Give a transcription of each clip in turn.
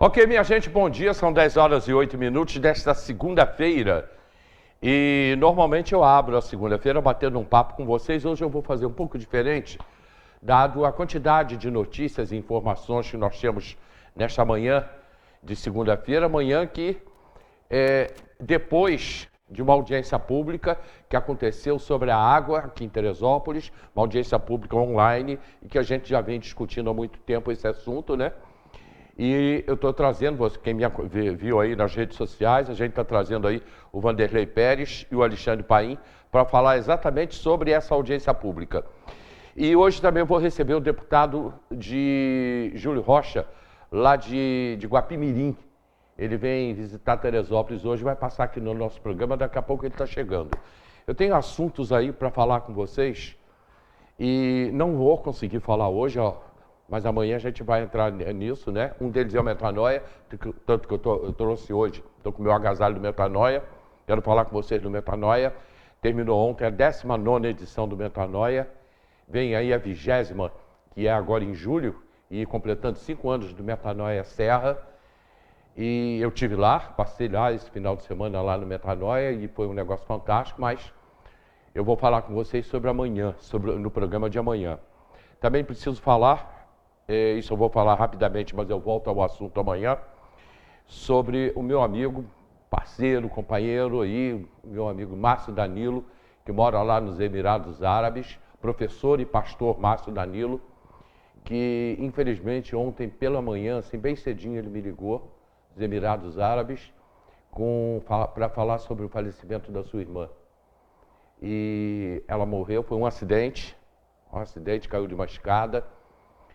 Ok, minha gente, bom dia. São 10 horas e 8 minutos desta segunda-feira. E normalmente eu abro a segunda-feira batendo um papo com vocês. Hoje eu vou fazer um pouco diferente, dado a quantidade de notícias e informações que nós temos nesta manhã de segunda-feira. Manhã que, depois de uma audiência pública que aconteceu sobre a água aqui em Teresópolis, uma audiência pública online, e que a gente já vem discutindo há muito tempo esse assunto, né? E eu estou trazendo, quem me viu aí nas redes sociais, a gente está trazendo aí o Vanderlei Pérez e o Alexandre Paim para falar exatamente sobre essa audiência pública. E hoje também eu vou receber o deputado de Júlio Rocha, lá de Guapimirim. Ele vem visitar Teresópolis hoje, vai passar aqui no nosso programa, daqui a pouco ele está chegando. Eu tenho assuntos aí para falar com vocês e não vou conseguir falar hoje, ó. Mas amanhã a gente vai entrar nisso, né? Um deles é o Metanoia, tanto que eu trouxe hoje, estou com o meu agasalho do Metanoia, quero falar com vocês do Metanoia. Terminou ontem a 19ª edição do Metanoia, vem aí a 20ª, que é agora em julho, e completando 5 anos do Metanoia Serra. E eu estive lá, passei lá esse final de semana lá no Metanoia, e foi um negócio fantástico, mas eu vou falar com vocês sobre amanhã, no programa de amanhã. Também preciso falar, isso eu vou falar rapidamente, mas eu volto ao assunto amanhã, sobre o meu amigo, parceiro, companheiro aí, meu amigo Márcio Danilo, que mora lá nos Emirados Árabes, professor e pastor Márcio Danilo, que infelizmente ontem pela manhã, assim bem cedinho, ele me ligou, dos Emirados Árabes, para falar sobre o falecimento da sua irmã. E ela morreu, foi um acidente, caiu de uma escada,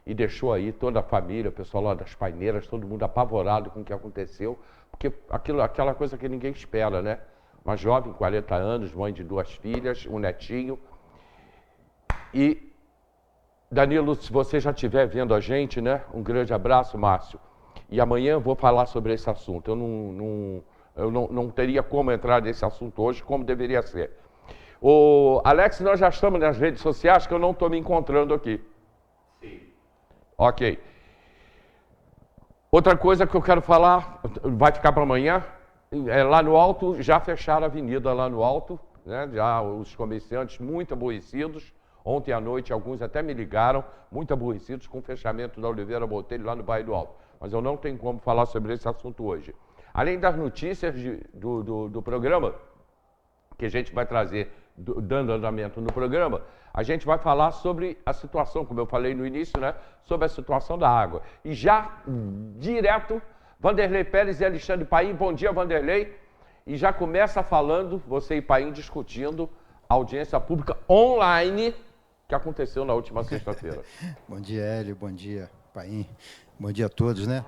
e deixou aí toda a família, o pessoal lá das paineiras, todo mundo apavorado com o que aconteceu, porque aquela coisa que ninguém espera, né? Uma jovem, 40 anos, mãe de 2 filhas, um netinho. E, Danilo, se você já estiver vendo a gente, né? Um grande abraço, Márcio. E amanhã eu vou falar sobre esse assunto. Eu não teria como entrar nesse assunto hoje como deveria ser. Alex, nós já estamos nas redes sociais, que eu não estou me encontrando aqui. Ok. Outra coisa que eu quero falar, vai ficar para amanhã, lá no alto, já fecharam a avenida lá no alto, né? Já os comerciantes muito aborrecidos. Ontem à noite, alguns até me ligaram, muito aborrecidos com o fechamento da Oliveira Botelho lá no bairro do Alto. Mas eu não tenho como falar sobre esse assunto hoje. Além das notícias do programa, que a gente vai trazer, dando andamento no programa, a gente vai falar sobre a situação, como eu falei no início, né? Sobre a situação da água. E já, direto, Vanderlei Pérez e Alexandre Paim. Bom dia, Vanderlei. E já começa falando, você e Paim, discutindo a audiência pública online que aconteceu na última sexta-feira. Bom dia, Hélio. Bom dia, Paim. Bom dia a todos, né?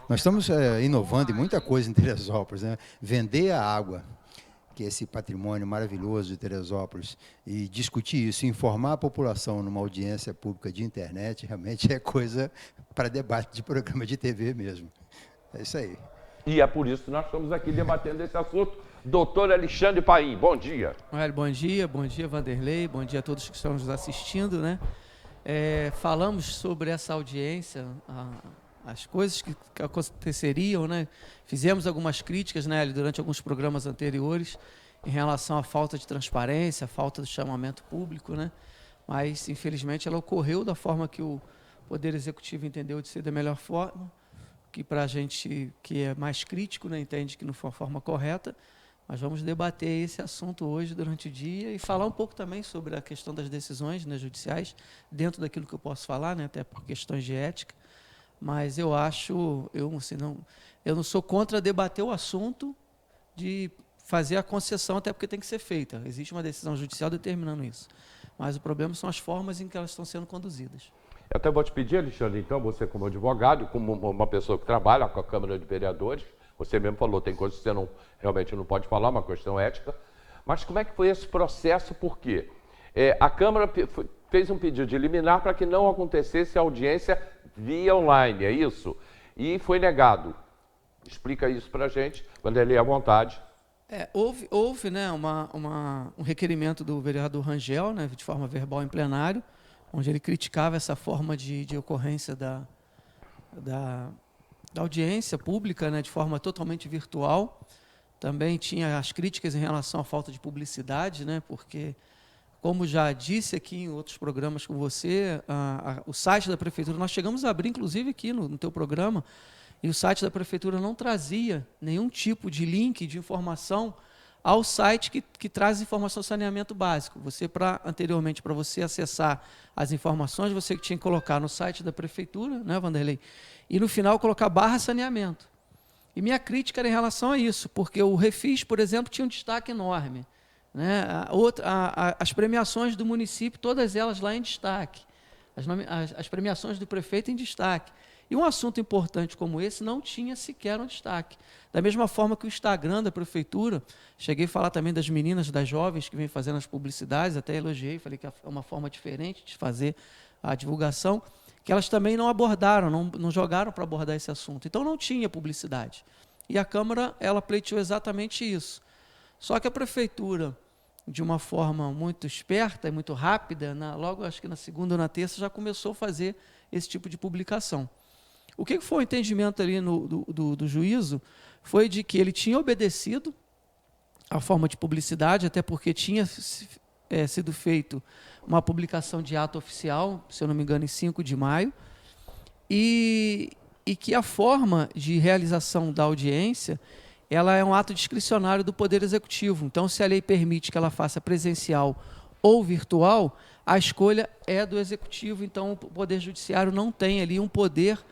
Nós estamos inovando em muita coisa em Teresópolis, né? Vender a água, que é esse patrimônio maravilhoso de Teresópolis, e discutir isso, informar a população numa audiência pública de internet, realmente é coisa para debate de programa de TV mesmo. É isso aí. E é por isso que nós estamos aqui debatendo esse assunto. Doutor Alexandre Paim, bom dia. Bom dia, Vanderlei, bom dia a todos que estão nos assistindo, né? Falamos sobre essa audiência, as coisas que aconteceriam, né? Fizemos algumas críticas, né, durante alguns programas anteriores em relação à falta de transparência, à falta do chamamento público, né? Mas, infelizmente, ela ocorreu da forma que o Poder Executivo entendeu de ser da melhor forma, que para a gente que é mais crítico, né, entende que não foi a forma correta. Mas vamos debater esse assunto hoje durante o dia e falar um pouco também sobre a questão das decisões, né, judiciais, dentro daquilo que eu posso falar, né, até por questões de ética. Mas eu não sou contra debater o assunto de fazer a concessão, até porque tem que ser feita. Existe uma decisão judicial determinando isso. Mas o problema são as formas em que elas estão sendo conduzidas. Eu até vou te pedir, Alexandre, então, você como advogado, como uma pessoa que trabalha com a Câmara de Vereadores, você mesmo falou, tem coisas que você realmente não pode falar, uma questão ética, mas como é que foi esse processo? Por quê? A Câmara fez um pedido de liminar para que não acontecesse a audiência via online, é isso? E foi negado. Explica isso para a gente, Vanderlei, à vontade. Houve né, um requerimento do vereador Rangel, né, de forma verbal em plenário, onde ele criticava essa forma de ocorrência da da audiência pública, né, de forma totalmente virtual. Também tinha as críticas em relação à falta de publicidade, né, porque, como já disse aqui em outros programas com você, o site da Prefeitura, nós chegamos a abrir, inclusive, aqui no teu programa, e o site da Prefeitura não trazia nenhum tipo de link de informação ao site que traz informação do saneamento básico. Anteriormente, para você acessar as informações, você tinha que colocar no site da Prefeitura, né, Vanderlei? E no final colocar /saneamento. E minha crítica era em relação a isso, porque o Refis, por exemplo, tinha um destaque enorme, né? As premiações do município, todas elas lá em destaque. As premiações do prefeito em destaque. E um assunto importante como esse não tinha sequer um destaque. Da mesma forma que o Instagram da Prefeitura, cheguei a falar também das meninas, das jovens que vêm fazendo as publicidades, até elogiei, falei que é uma forma diferente de fazer a divulgação, que elas também não abordaram, não jogaram para abordar esse assunto. Então não tinha publicidade. E a Câmara, ela pleiteou exatamente isso. Só que a Prefeitura, de uma forma muito esperta e muito rápida, logo acho que na segunda ou na terça, já começou a fazer esse tipo de publicação. O que foi o entendimento ali do juízo foi de que ele tinha obedecido à forma de publicidade, até porque tinha sido feito uma publicação de ato oficial, se eu não me engano, em 5 de maio, e que a forma de realização da audiência ela é um ato discricionário do Poder Executivo. Então, se a lei permite que ela faça presencial ou virtual, a escolha é do Executivo, então o Poder Judiciário não tem ali um poder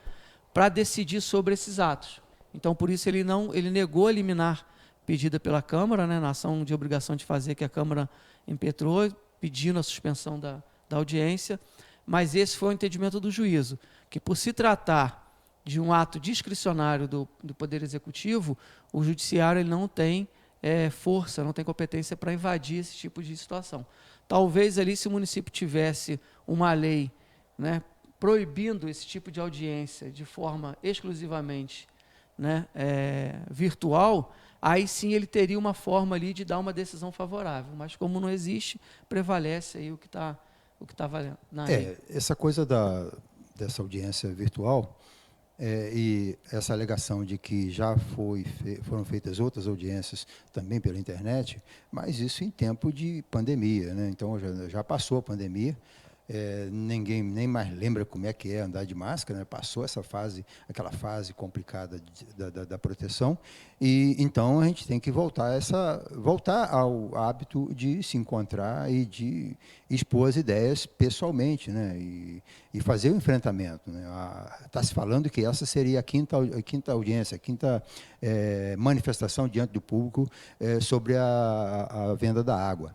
para decidir sobre esses atos. Então, por isso, ele negou a liminar pedida pela Câmara, né, na ação de obrigação de fazer que a Câmara impetrou, pedindo a suspensão da audiência, mas esse foi o entendimento do juízo, que por se tratar de um ato discricionário do Poder Executivo, o Judiciário ele não tem força, não tem competência para invadir esse tipo de situação. Talvez ali, se o município tivesse uma lei, né, proibindo esse tipo de audiência de forma exclusivamente, né, virtual, aí sim ele teria uma forma ali de dar uma decisão favorável. Mas como não existe, prevalece aí o que está valendo na lei. Essa coisa dessa audiência virtual e essa alegação de que já foram feitas outras audiências também pela internet, mas isso em tempo de pandemia, né? Então já passou a pandemia. Ninguém nem mais lembra como é que é andar de máscara, né? Passou aquela fase complicada da proteção, e então a gente tem que voltar ao hábito de se encontrar e de expor as ideias pessoalmente, né? E fazer o enfrentamento, né? Está se falando que essa seria a quinta audiência, a quinta manifestação diante do público sobre a venda da água.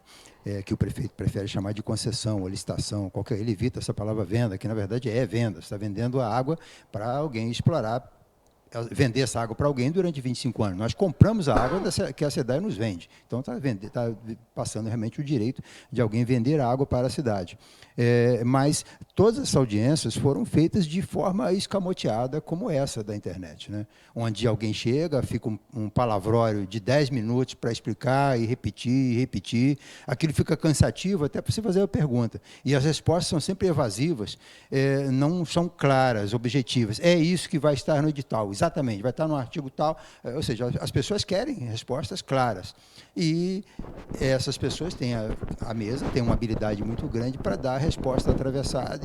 Que o prefeito prefere chamar de concessão ou licitação, ele evita essa palavra venda, que na verdade é venda, você está vendendo a água para alguém explorar, vender essa água para alguém durante 25 anos. Nós compramos a água que a SEDAI nos vende. Então, está passando realmente o direito de alguém vender a água para a cidade. Mas todas essas audiências foram feitas de forma escamoteada, como essa da internet, né? Onde alguém chega, fica um palavrório de 10 minutos para explicar e repetir. Aquilo fica cansativo até para você fazer a pergunta. E as respostas são sempre evasivas, não são claras, objetivas. É isso que vai estar no edital. Exatamente, vai estar no artigo tal, ou seja, as pessoas querem respostas claras. E essas pessoas têm, a mesa tem uma habilidade muito grande para dar a resposta atravessada,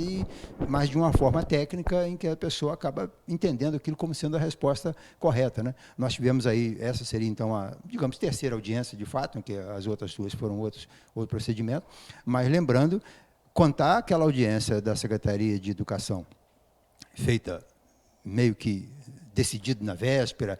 mas de uma forma técnica em que a pessoa acaba entendendo aquilo como sendo a resposta correta, né? Nós tivemos aí, essa seria então a, digamos, terceira audiência de fato, em que as outras duas foram outro procedimento, mas lembrando, contar aquela audiência da Secretaria de Educação, feita meio que decidido na véspera,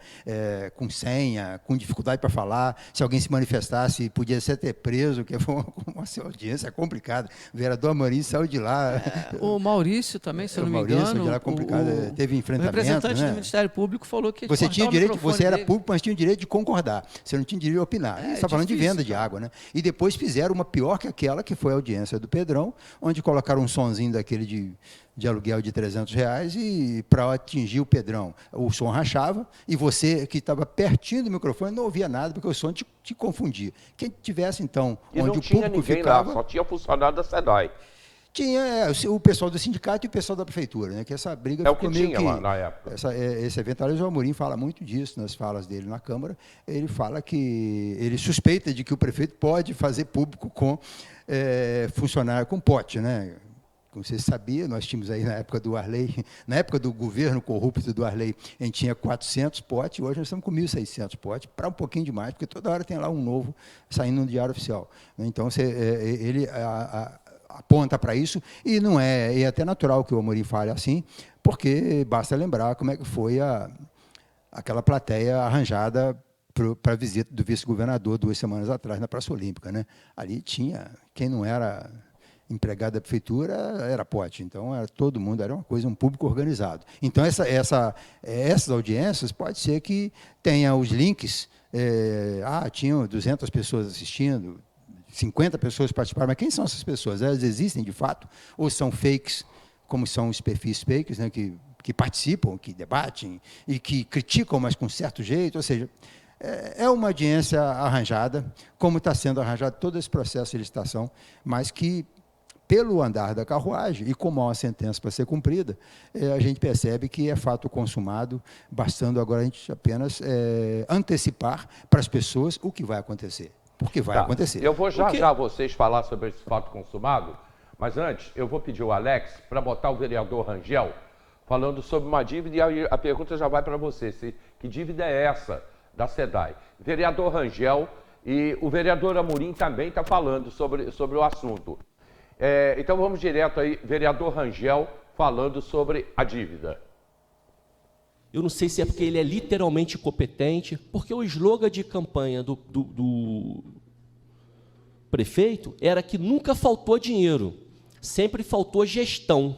com senha, com dificuldade para falar, se alguém se manifestasse, podia ser até preso, que foi uma audiência complicada. O vereador Amorim saiu de lá. O Maurício também, se eu não me engano. O Maurício, de lá complicado, teve enfrentamento. O representante, né, do Ministério Público falou que você tinha direito, você era público, mas tinha o direito de concordar. Você não tinha direito de opinar. Você está falando de venda de água, né? E depois fizeram uma pior que aquela, que foi a audiência do Pedrão, onde colocaram um sonzinho daquele de aluguel de R$300 e para atingir o Pedrão. O som rachava e você que estava pertinho do microfone não ouvia nada porque o som te confundia. Quem tivesse, então, e onde não o tinha público ninguém ficava... lá, só tinha funcionário da SEDAI. Tinha o pessoal do sindicato e o pessoal da prefeitura, né? Que essa briga É o ficou que meio tinha lá na época. Esse evento, aliás, o Amorim fala muito disso nas falas dele na Câmara. Ele fala que ele suspeita de que o prefeito pode fazer público com funcionário com pote, né? Como você sabia, nós tínhamos aí na época do Arley, na época do governo corrupto do Arley, a gente tinha 400 potes, hoje nós estamos com 1.600 potes, para um pouquinho demais, porque toda hora tem lá um novo saindo no Diário Oficial. Então, ele aponta para isso, e não é até natural que o Amorim fale assim, porque basta lembrar como é que foi aquela plateia arranjada para a visita do vice-governador 2 semanas atrás na Praça Olímpica, né? Ali tinha, quem não era empregado da prefeitura era pote, então todo mundo, era uma coisa, um público organizado. Então, essas audiências, pode ser que tenha os links, tinham 200 pessoas assistindo, 50 pessoas participaram, mas quem são essas pessoas? Elas existem de fato? Ou são fakes, como são os perfis fakes, né, que participam, que debatem e que criticam, mas com certo jeito? Ou seja, é uma audiência arranjada, como está sendo arranjado todo esse processo de licitação, mas que, pelo andar da carruagem, e como há uma sentença para ser cumprida, a gente percebe que é fato consumado, bastando agora a gente apenas antecipar para as pessoas o que vai acontecer. Porque vai acontecer. Eu vou já vocês falar sobre esse fato consumado, mas antes eu vou pedir o Alex para botar o vereador Rangel falando sobre uma dívida, e a pergunta já vai para você, que dívida é essa da SEDAI? Vereador Rangel, e o vereador Amorim também está falando sobre o assunto. Então vamos direto aí, vereador Rangel falando sobre a dívida. Eu não sei se é porque ele é literalmente incompetente, porque o slogan de campanha do prefeito era que nunca faltou dinheiro, sempre faltou gestão.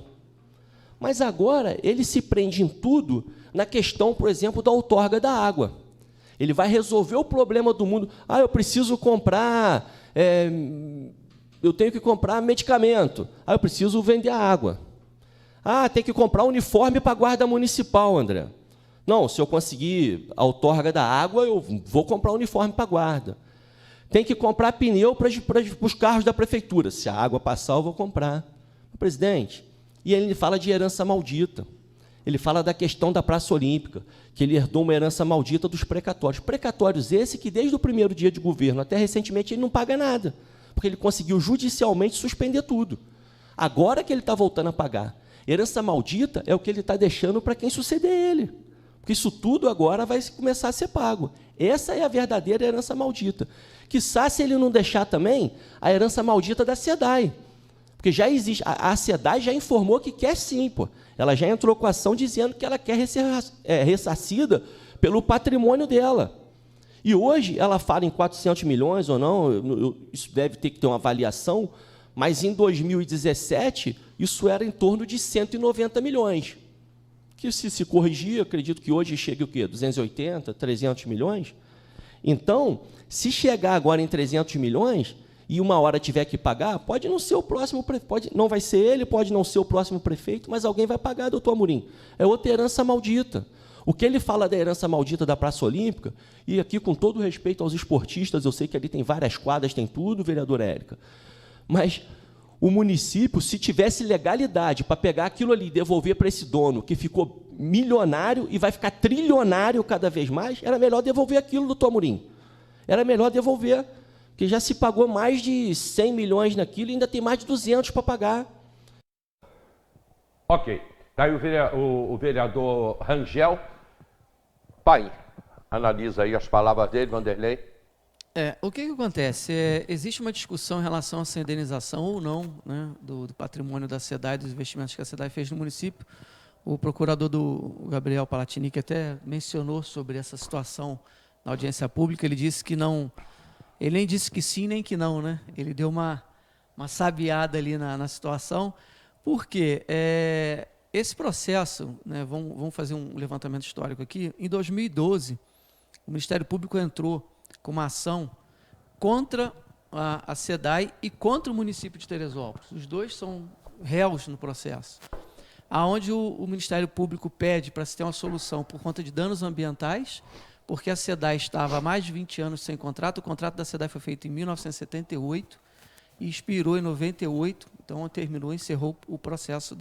Mas agora ele se prende em tudo na questão, por exemplo, da outorga da água. Ele vai resolver o problema do mundo. Eu preciso comprar, eu tenho que comprar medicamento. Eu preciso vender a água. Tem que comprar uniforme para a guarda municipal, André. Não, se eu conseguir a outorga da água, eu vou comprar uniforme para a guarda. Tem que comprar pneu para os carros da prefeitura. Se a água passar, eu vou comprar. Presidente, e ele fala de herança maldita. Ele fala da questão da Praça Olímpica, que ele herdou uma herança maldita dos precatórios. Precatórios esse que, desde o primeiro dia de governo até recentemente, ele não paga nada, porque ele conseguiu judicialmente suspender tudo. Agora que ele está voltando a pagar. Herança maldita é o que ele está deixando para quem suceder ele. Porque isso tudo agora vai começar a ser pago. Essa é a verdadeira herança maldita. Quiçá, se ele não deixar também, a herança maldita da SEDAI. Porque já existe, a SEDAI já informou que quer sim, pô. Ela já entrou com a ação dizendo que ela quer ser ressarcida pelo patrimônio dela. E hoje ela fala em 400 milhões ou não, isso deve ter que ter uma avaliação, mas em 2017 isso era em torno de 190 milhões. Que se corrigir, acredito que hoje chegue o quê? 280, 300 milhões? Então, se chegar agora em 300 milhões e uma hora tiver que pagar, pode não ser o próximo prefeito, não vai ser ele, pode não ser o próximo prefeito, mas alguém vai pagar, doutor Amorim. É outra herança maldita. O que ele fala da herança maldita da Praça Olímpica, e aqui com todo respeito aos esportistas, eu sei que ali tem várias quadras, tem tudo, vereadora Érica, mas o município, se tivesse legalidade para pegar aquilo ali e devolver para esse dono, que ficou milionário e vai ficar trilionário cada vez mais, era melhor devolver aquilo, doutor Amorim. Era melhor devolver, porque já se pagou mais de 100 milhões naquilo e ainda tem mais de 200 para pagar. Ok. Está aí o vereador Rangel. Pai, analisa aí as palavras dele, Vanderlei. O que acontece? Existe uma discussão em relação a essa indenização ou não, né, do patrimônio da SEDAI, dos investimentos que a SEDAI fez no município. O procurador do Gabriel Palatini, que até mencionou sobre essa situação na audiência pública, ele disse que não, ele nem disse que sim nem que não, né? Ele deu uma sabiada ali na situação, porque esse processo, né, vamos fazer um levantamento histórico aqui, em 2012, o Ministério Público entrou com uma ação contra a SEDAI e contra o município de Teresópolis. Os dois são réus no processo, aonde o Ministério Público pede para se ter uma solução por conta de danos ambientais, porque a SEDAI estava há mais de 20 anos sem contrato. O contrato da SEDAI foi feito em 1978, e expirou em 98, então terminou, encerrou o processo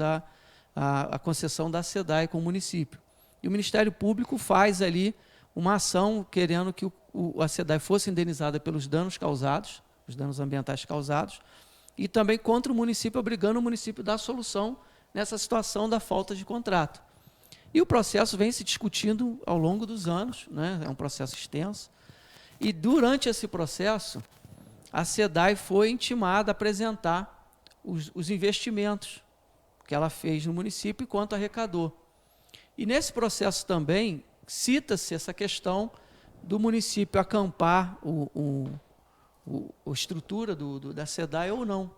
a concessão da SEDAI com o município. E o Ministério Público faz ali uma ação querendo que a SEDAI fosse indenizada pelos danos causados, os danos ambientais causados, e também contra o município, obrigando o município a dar solução nessa situação da falta de contrato. E o processo vem se discutindo ao longo dos anos, né? É um processo extenso, e durante esse processo, a SEDAI foi intimada a apresentar os investimentos que ela fez no município e quanto arrecadou. E nesse processo também cita-se essa questão do município acampar a estrutura da SEDAI ou não.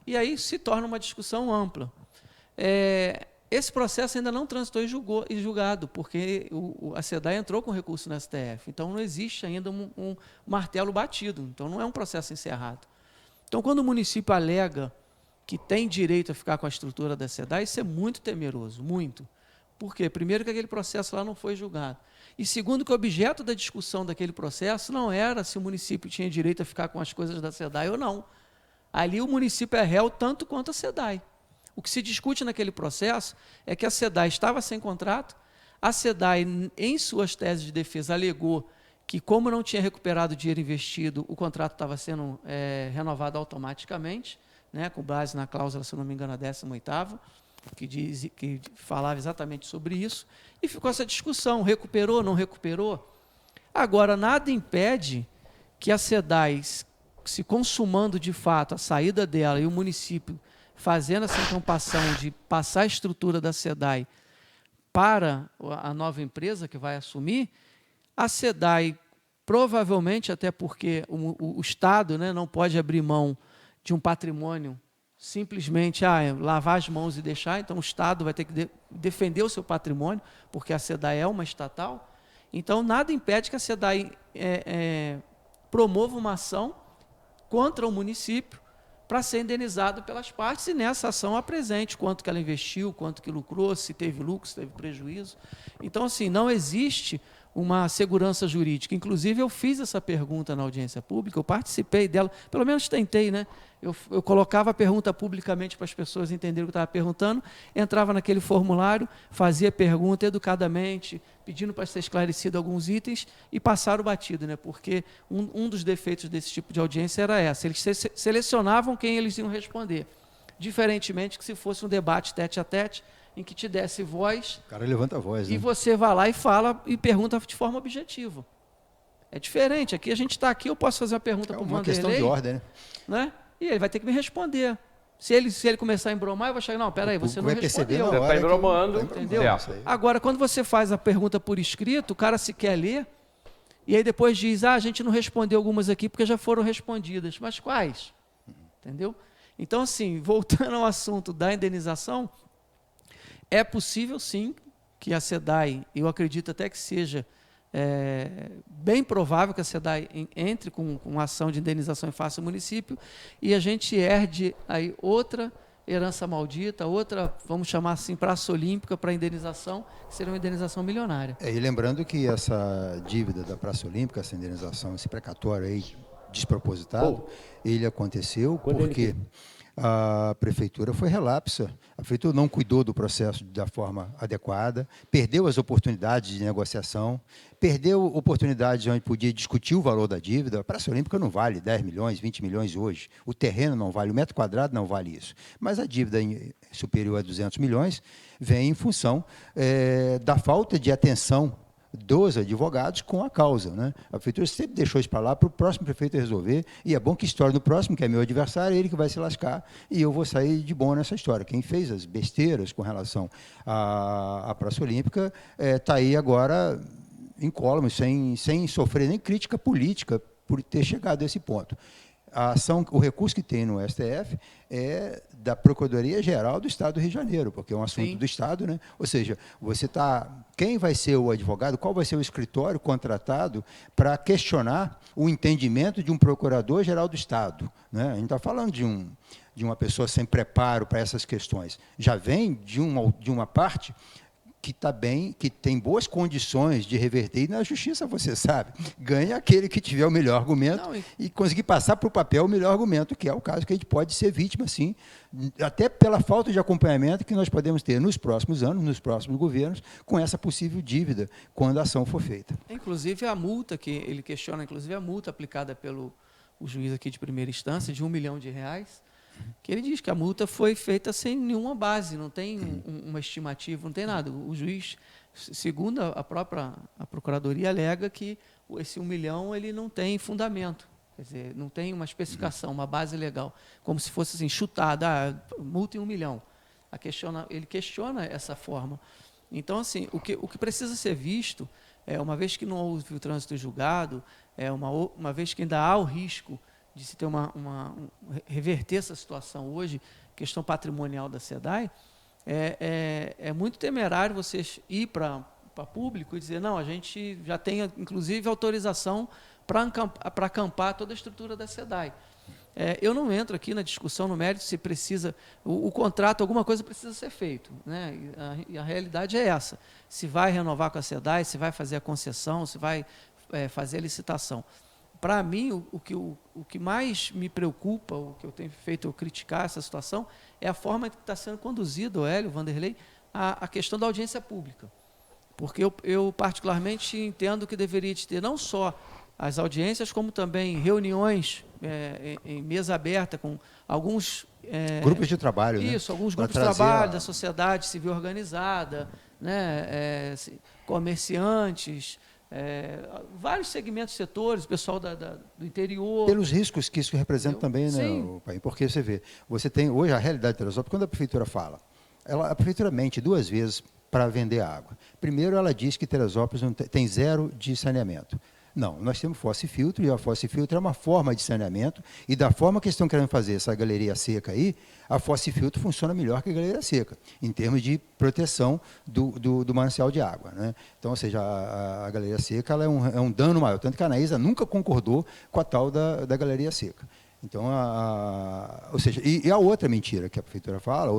E aí se torna uma discussão ampla. Esse processo ainda não transitou em julgado, porque a SEDAI entrou com recurso no STF. Então, não existe ainda um martelo batido. Então, não é um processo encerrado. Então, quando o município alega que tem direito a ficar com a estrutura da SEDAI, isso é muito temeroso, muito. Por quê? Primeiro, que aquele processo lá não foi julgado. E segundo, que o objeto da discussão daquele processo não era se o município tinha direito a ficar com as coisas da SEDAI ou não. Ali o município é réu tanto quanto a SEDAI. O que se discute naquele processo é que a SEDAI estava sem contrato, a SEDAI, em suas teses de defesa, alegou que, como não tinha recuperado o dinheiro investido, o contrato estava sendo renovado automaticamente, né, com base na cláusula, se não me engano, a 18ª, que falava exatamente sobre isso, e ficou essa discussão, recuperou, não recuperou. Agora, nada impede que a SEDAI, se consumando de fato a saída dela e o município fazendo essa encampação de passar a estrutura da SEDAI para a nova empresa que vai assumir, a SEDAI provavelmente, até porque o Estado, né, não pode abrir mão de um patrimônio simplesmente lavar as mãos e deixar, então o Estado vai ter que defender o seu patrimônio, porque a SEDAI é uma estatal. Então, nada impede que a SEDAI promova uma ação contra o município para ser indenizado pelas partes, e nessa ação apresente quanto que ela investiu, quanto que lucrou, se teve lucro, se teve prejuízo. Então, assim, não existe uma segurança jurídica. Inclusive, eu fiz essa pergunta na audiência pública, eu participei dela, pelo menos tentei, né? Eu colocava a pergunta publicamente para as pessoas entenderem o que eu estava perguntando, entrava naquele formulário, fazia pergunta educadamente, pedindo para ser esclarecido alguns itens e passaram o batido, né? Porque um dos defeitos desse tipo de audiência era essa, eles selecionavam quem eles iam responder, diferentemente que se fosse um debate tete a tete, em que te desse voz, o cara levanta a voz, né? E você vai lá e fala e pergunta de forma objetiva. É diferente, aqui a gente está aqui, eu posso fazer uma pergunta para o Vanderlei. É uma questão de ordem, né? E ele vai ter que me responder. Se ele começar a embromar, eu vou chegar, não, peraí, você não respondeu. Você está embromando, entendeu? Agora, quando você faz a pergunta por escrito, o cara se quer ler, e aí depois diz, a gente não respondeu algumas aqui porque já foram respondidas. Mas quais? Entendeu? Então, assim, voltando ao assunto da indenização, é possível, sim, que a SEDAI, eu acredito até que seja bem provável que a SEDAI entre com ação de indenização e faça o município, e a gente herde aí outra herança maldita, outra, vamos chamar assim, praça olímpica para indenização, que seria uma indenização milionária. E lembrando que essa dívida da Praça Olímpica, essa indenização, esse precatório aí despropositado, ele aconteceu porque a prefeitura foi relapsa, a prefeitura não cuidou do processo da forma adequada, perdeu as oportunidades de negociação, perdeu oportunidades onde podia discutir o valor da dívida. A Praça Olímpica não vale 10 milhões, 20 milhões hoje, o terreno não vale, o metro quadrado não vale isso, mas a dívida superior a 200 milhões vem em função da falta de atenção dos advogados com a causa, né? A prefeitura sempre deixou isso para lá, para o próximo prefeito resolver, e é bom que estoure no próximo, que é meu adversário, é ele que vai se lascar, e eu vou sair de bom nessa história. Quem fez as besteiras com relação à Praça Olímpica está aí agora incólume, sem sofrer nem crítica política por ter chegado a esse ponto. A ação, o recurso que tem no STF é da Procuradoria-Geral do Estado do Rio de Janeiro, porque é um assunto do Estado, né? Ou seja, quem vai ser o advogado, qual vai ser o escritório contratado para questionar o entendimento de um Procurador-Geral do Estado, né? A gente está falando de uma pessoa sem preparo para essas questões. Já vem de uma parte que está bem, que tem boas condições de reverter, e na justiça, você sabe, ganha aquele que tiver o melhor argumento e conseguir passar para o papel o melhor argumento, que é o caso que a gente pode ser vítima, sim, até pela falta de acompanhamento que nós podemos ter nos próximos anos, nos próximos governos, com essa possível dívida, quando a ação for feita. Inclusive a multa, que ele questiona, inclusive a multa aplicada pelo o juiz aqui de primeira instância, de R$1 milhão, que ele diz que a multa foi feita sem nenhuma base, não tem uma estimativa, não tem nada. O juiz, segundo a própria Procuradoria, alega que esse 1 milhão ele não tem fundamento, quer dizer, não tem uma especificação, uma base legal, como se fosse assim, chutada, multa em 1 milhão. Ele questiona essa forma. Então, assim, o que precisa ser visto, uma vez que não houve o trânsito julgado, uma vez que ainda há o risco de se ter reverter essa situação hoje, questão patrimonial da SEDAI, é muito temerário vocês ir para público e dizer, não, a gente já tem, inclusive, autorização para acampar toda a estrutura da SEDAI. Eu não entro aqui na discussão no mérito se precisa, o contrato, alguma coisa precisa ser feito, né? E a realidade é essa, se vai renovar com a SEDAI, se vai fazer a concessão, se vai fazer a licitação. Para mim, o que mais me preocupa, o que eu tenho feito eu criticar essa situação, é a forma que está sendo conduzido, Hélio, Vanderlei, a questão da audiência pública. Porque eu particularmente entendo que deveria ter não só as audiências, como também reuniões em mesa aberta com alguns... grupos de trabalho, isso, né? Alguns grupos de trabalho da sociedade civil organizada, né? Comerciantes... vários segmentos, setores, o pessoal do interior. Pelos riscos que isso representa também, né, Pai? Porque você tem hoje a realidade de Teresópolis, quando a prefeitura fala, a prefeitura mente 2 vezes para vender água. Primeiro, ela diz que Teresópolis tem 0 de saneamento. Não, nós temos fossa e filtro, e a fossa e filtro é uma forma de saneamento, e da forma que estão querendo fazer essa galeria seca aí, a fossa e filtro funciona melhor que a galeria seca, em termos de proteção do manancial de água, né? Então, ou seja, a galeria seca ela é um dano maior, tanto que a Anaísa nunca concordou com a tal da galeria seca. Então, ou seja, e a outra mentira que a prefeitura fala,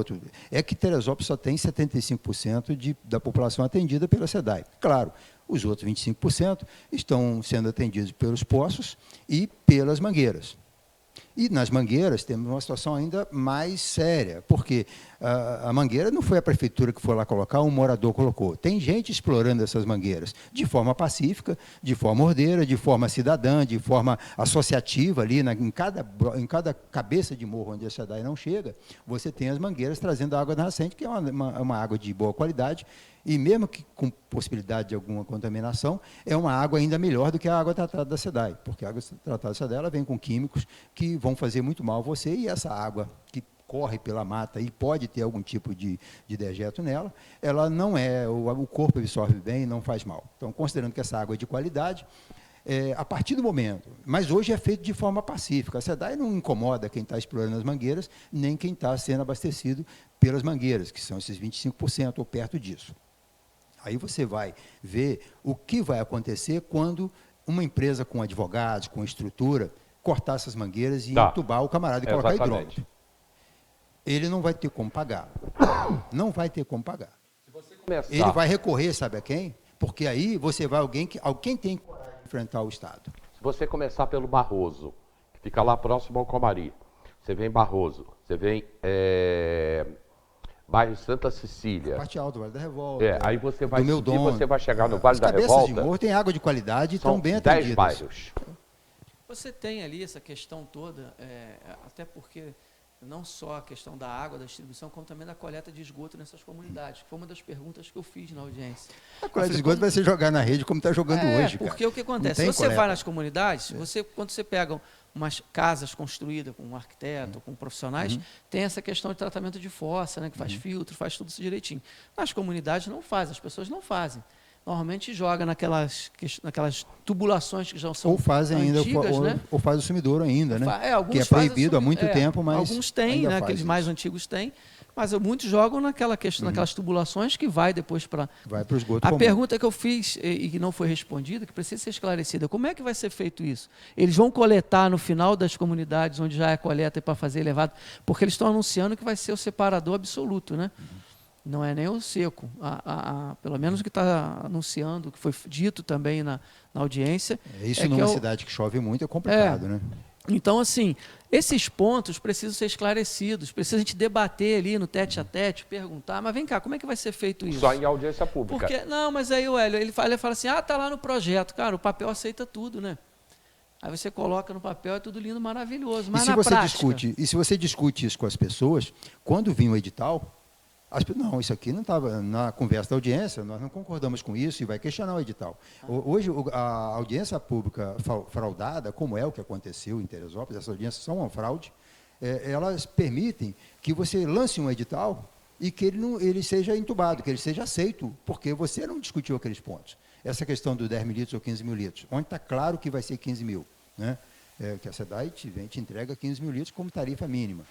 é que Teresópolis só tem 75% da população atendida pela SEDAI. Claro, os outros 25% estão sendo atendidos pelos poços e pelas mangueiras. E nas mangueiras temos uma situação ainda mais séria, porque a mangueira não foi a prefeitura que foi lá colocar, um morador colocou. Tem gente explorando essas mangueiras de forma pacífica, de forma ordeira, de forma cidadã, de forma associativa ali, em cada cabeça de morro onde a SEDAI não chega, você tem as mangueiras trazendo água da nascente, que é uma água de boa qualidade, e mesmo que com possibilidade de alguma contaminação, é uma água ainda melhor do que a água tratada da SEDAI, porque a água tratada da SEDAI ela vem com químicos que vão fazer muito mal a você, e essa água que corre pela mata e pode ter algum tipo de dejeto nela, ela não o corpo absorve bem e não faz mal. Então, considerando que essa água é de qualidade, a partir do momento, mas hoje é feito de forma pacífica, a SEDAI não incomoda quem está explorando as mangueiras, nem quem está sendo abastecido pelas mangueiras, que são esses 25% ou perto disso. Aí você vai ver o que vai acontecer quando uma empresa com advogados, com estrutura, cortar essas mangueiras e entubar o camarada e colocar hidrômetro. Ele não vai ter como pagar. Não vai ter como pagar. Se você começar... Ele vai recorrer, sabe a quem? Porque aí você vai alguém tem que enfrentar o Estado. Se você começar pelo Barroso, que fica lá próximo ao Comari, você vem Barroso, você vem bairro Santa Cecília. Parte alta, Vale da Revolta. Aí você vai subir, você vai chegar no Vale da Revolta. As cabeças de morro tem água de qualidade e estão bem atendidas. 10 bairros. Você tem ali essa questão toda, até porque não só a questão da água, da distribuição, como também da coleta de esgoto nessas comunidades, que foi uma das perguntas que eu fiz na audiência. A coleta de esgoto vai ser jogar na rede como está jogando hoje, cara. Porque o que acontece? Se você vai nas comunidades, quando você pega umas casas construídas com um arquiteto, com profissionais, tem essa questão de tratamento de fossa, né, que faz filtro, faz tudo isso direitinho. Nas comunidades não fazem, as pessoas não fazem. Normalmente joga naquelas tubulações que já são ou fazem antigas, ainda, né? ou faz o sumidouro ainda, né? Alguns que é proibido há muito tempo, mas alguns têm, né? Aqueles mais antigos têm, mas muitos jogam naquelas tubulações que vai depois para... Vai para o esgoto comum. A pergunta que eu fiz e que não foi respondida, que precisa ser esclarecida, como é que vai ser feito isso? Eles vão coletar no final das comunidades onde já é coleta para fazer elevado, porque eles estão anunciando que vai ser o separador absoluto, né? Não é nem o seco. Pelo menos o que está anunciando, o que foi dito também na audiência. Isso numa cidade que chove muito é complicado, né? Então, assim, esses pontos precisam ser esclarecidos, precisa a gente debater ali no tete-a-tete, perguntar, mas vem cá, como é que vai ser feito isso? Só em audiência pública. Porque, não, mas aí o Hélio, ele fala assim, tá lá no projeto. Cara, o papel aceita tudo, né? Aí você coloca no papel, é tudo lindo, maravilhoso, mas e se você discute isso com as pessoas, quando vir o edital, não, isso aqui não estava na conversa da audiência, nós não concordamos com isso e vai questionar o edital. Hoje, a audiência pública fraudada, como é o que aconteceu em Teresópolis, essas audiências são uma fraude, elas permitem que você lance um edital e que ele seja entubado, que ele seja aceito, porque você não discutiu aqueles pontos. Essa questão dos 10 mil litros ou 15 mil litros, onde está claro que vai ser 15 mil, né? Que a SEDAI te entrega 15 mil litros como tarifa mínima.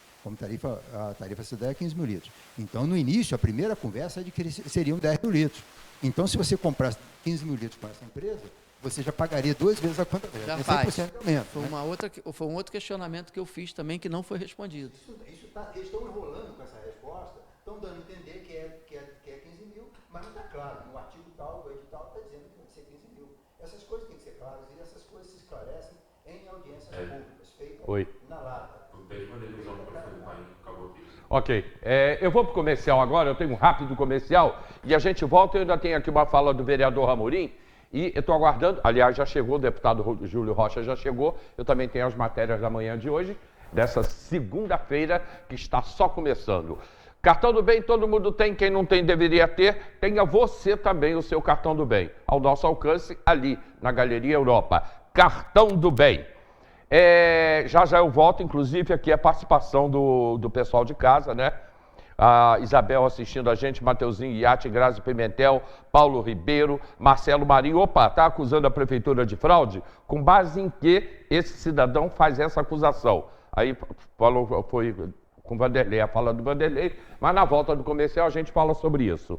A tarifa SEDAI é 15 mil litros. Então, no início, a primeira conversa é de que eles seriam 10 mil litros. Então, se você comprasse 15 mil litros com essa empresa, você já pagaria 2 vezes a quanto? Já faz. Foi um outro questionamento que eu fiz também que não foi respondido. Eles estão enrolando com essa resposta, estão dando a entender que é 15 mil, mas não está claro. No artigo tal, o edital está dizendo que vai ser 15 mil. Essas coisas têm que ser claras e essas coisas se esclarecem em audiências públicas, feitas na lata. Ok, eu vou para o comercial agora, eu tenho um rápido comercial e a gente volta. Eu ainda tenho aqui uma fala do vereador Amorim e eu estou aguardando, aliás, já chegou, o deputado Júlio Rocha já chegou, eu também tenho as matérias da manhã de hoje, dessa segunda-feira que está só começando. Cartão do bem todo mundo tem, quem não tem deveria ter, tenha você também o seu cartão do bem, ao nosso alcance ali na Galeria Europa. Cartão do bem. Já eu volto, inclusive aqui a participação do pessoal de casa, né? A Isabel assistindo a gente, Mateuzinho Iate, Grazi Pimentel, Paulo Ribeiro, Marcelo Marinho. Opa, está acusando a prefeitura de fraude? Com base em que esse cidadão faz essa acusação? Aí foi com o Vanderlei, a fala do Vanderlei, mas na volta do comercial a gente fala sobre isso.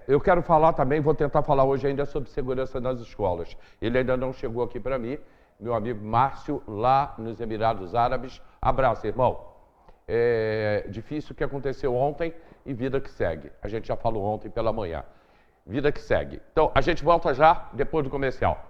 Eu quero falar também, vou tentar falar hoje ainda sobre segurança nas escolas. Ele ainda não chegou aqui para mim, meu amigo Márcio, lá nos Emirados Árabes. Abraço, irmão. Difícil o que aconteceu ontem e vida que segue. A gente já falou ontem pela manhã. Vida que segue. Então, a gente volta já depois do comercial.